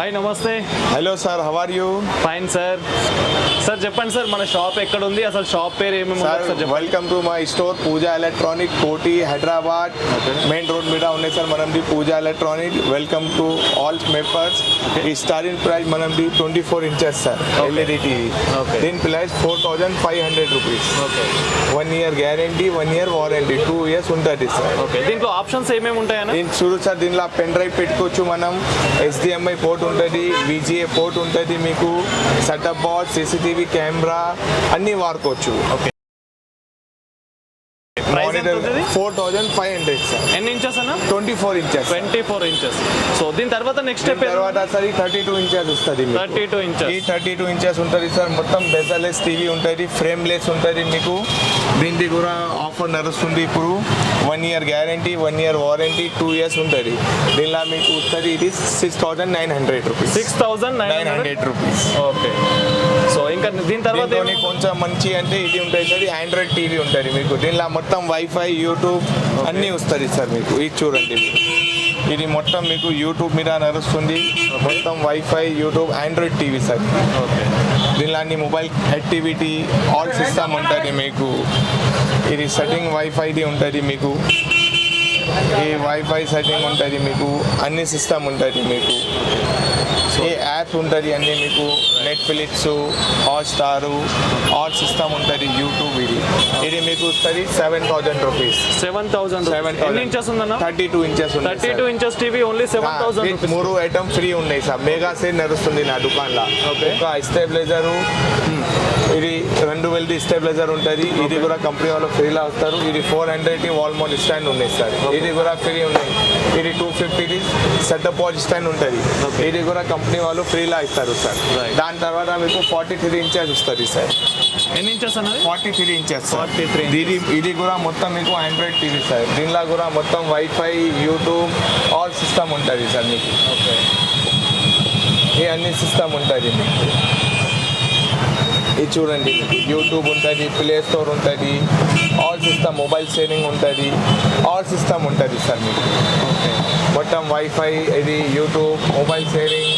Hi నమస్తే. Hello sir, how are you? Fine sir. Sir చెప్పండి sir, మన shop ఎక్కడ ఉంది, అసలు షాప్ పేరు ఏమేమి సార్ సార్ చెప్పండి. Welcome to my store Pooja electronic, Koti, Hyderabad. Main road మీద ఉన్నాయి సార్ మనది Pooja electronic. Welcome to all members. ఈ స్టార్టింగ్ ప్రైస్ మనది 24 ఇంచెస్ సార్, ఎల్ఈడి టీవీ. దీని price 4500 rupees. 1 year guarantee, 1 year warranty, 2 years ఉంటుంది సార్. ఓకే, దీంట్లో ఆప్షన్స్ ఏమేమి ఉంటాయన్నా? దీని చూడు సార్, దీనిలో పెన్ డ్రైవ్ పెట్టుకోవచ్చు మనం, HDMI పోర్ట్ ఉంటుంది, VGA పోర్ట్ ఉంటుంది, మీకు సెటప్ బాక్స్, CCTV కెమెరా అన్నీ వాడుకోవచ్చు. ఓకే, ప్రైస్ ఎంత ఉంటుంది? 4500 సార్. ఎన్ని ఇంచెస్ అన్న? 24 ఇంచెస్. 24 ఇంచెస్. సో దీని తర్వాత నెక్స్ట్ స్టెప్ తర్వాత సార్ ఈ 32 ఇంచెస్ వస్తుంది. 32 ఇంచెస్. ఈ 32 ఇంచెస్ ఉంటుంది సార్. మొత్తం బెజర్లెస్ టీవీ ఉంటుంది, ఫ్రేమ్లెస్ ఉంటుంది మీకు. దీనికి కూడా ఆఫర్ నడుస్తుంది ఇప్పుడు. 1 year guarantee, 1 year warranty, 2 years ఉంటుంది. దీనిలో మీకు వస్తుంది ఇది 6900 రూపీస్. 6900 రూపీస్. ఓకే, సో ఇంకా దీని తర్వాత కొంచెం మంచి అంటే ఇది ఉంటుంది సార్, ఆండ్రాయిడ్ టీవీ ఉంటుంది మీకు. దీనిలో మొత్తం వైఫై, యూట్యూబ్ అన్నీ వస్తుంది సార్ మీకు. ఇది చూడండి, ఇది మొత్తం మీకు యూట్యూబ్ మీద నడుస్తుంది. మొత్తం wifi, YouTube, Android TV sir. Okay, దీనిలో అన్ని మొబైల్ యాక్టివిటీ ఆల్ సిస్టమ్ ఉంటుంది మీకు. ఇది సెట్టింగ్ వైఫైది ఉంటుంది మీకు. ఈ వైఫై సెట్టింగ్ ఉంటుంది మీకు, అన్ని సిస్టమ్ ఉంటుంది మీకు. ఈ యాప్ ఉంటుంది అన్నీ మీకు, నెట్ఫ్లిక్స్, హాట్స్టార్, ఆల్ సిస్టమ్ ఉంటుంది, యూట్యూబ్. ఇది మీకు వస్తుంది 7000 రూపీస్. 7000. ఎన్ని ఇంచెస్ ఉందన్న? 32 inches. 32 inches TV only 7000 rupees. 3 item free ఉన్నాయి సార్. మెగా సేల్ నడుస్తుంది నా దుకాణంలో. ఒక స్టెబిలైజరు, ఇది 2000 స్టెబిలైజర్ ఉంటుంది. ఇది కూడా కంపెనీ వాళ్ళు ఫ్రీలా వస్తారు. ఇది 400 వాల్ మౌంట్ స్టాండ్ ఉన్నాయి సార్. ఇది కూడా ఫ్రీ ఉన్నాయి. ఇది 250 సెటప్ బాక్స్ స్టాండ్ ఉంటుంది. ఇది కూడా కంపెనీ వాళ్ళు ఫ్రీలా ఇస్తారు సార్. దాని తర్వాత మీకు 43 ఇంచెస్ వస్తుంది సార్. ఎన్ని ఇంచెస్ అన్నది? 43 ఇంచెస్. 43. ఇది కూడా మొత్తం మీకు ఆండ్రాయిడ్ టీవీ సార్. దీనిలో కూడా మొత్తం వైఫై, యూట్యూబ్ ఆల్ సిస్టమ్ ఉంటుంది సార్ మీకు. ఓకే, ఈ అన్ని సిస్టమ్ ఉంటుంది మీకు. ఇది చూడండి, యూట్యూబ్ ఉంటుంది, ప్లే స్టోర్ ఉంటుంది, ఆల్ సిస్టమ్, మొబైల్ షేరింగ్ ఉంటుంది, ఆల్ సిస్టమ్ ఉంటుంది సార్ మీకు. మొత్తం వైఫై, ఇది YouTube, mobile sharing,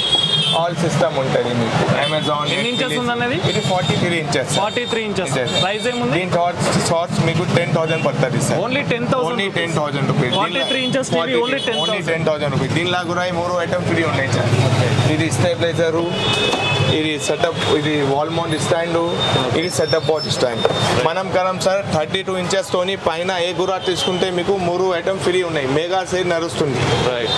all system ఉంటుంది మీకు. అమెజాన్. ఎన్ని ఇంచెస్ ఉందన్నది? ఇది 43 ఇంచెస్. 43 ఇంచెస్. ప్రైస్ ఏముంది? దీని షార్ట్స్ మీకు 10,000 పడుతుంది sir. Only 10,000. Only 10,000 rupees. 43 inches TV only 10,000 rupees. దీనిలో కూడా ఈ 3 ఐటమ్ ఫ్రీ ఉన్నాయి సార్. ఇది స్టెబిలైజరు, ఇది సెటప్, ఇది వాల్ మౌంట్ స్టాండ్, ఇది సెటప్ బాక్స్ స్టాండ్. మనం కరం సార్ 32 ఇంచెస్ తోని పైన ఏ గురా తీసుకుంటే మీకు 3 ఐటమ్ ఫ్రీ ఉన్నాయి. మెగా సేల్ నడుస్తుంది. రైట్.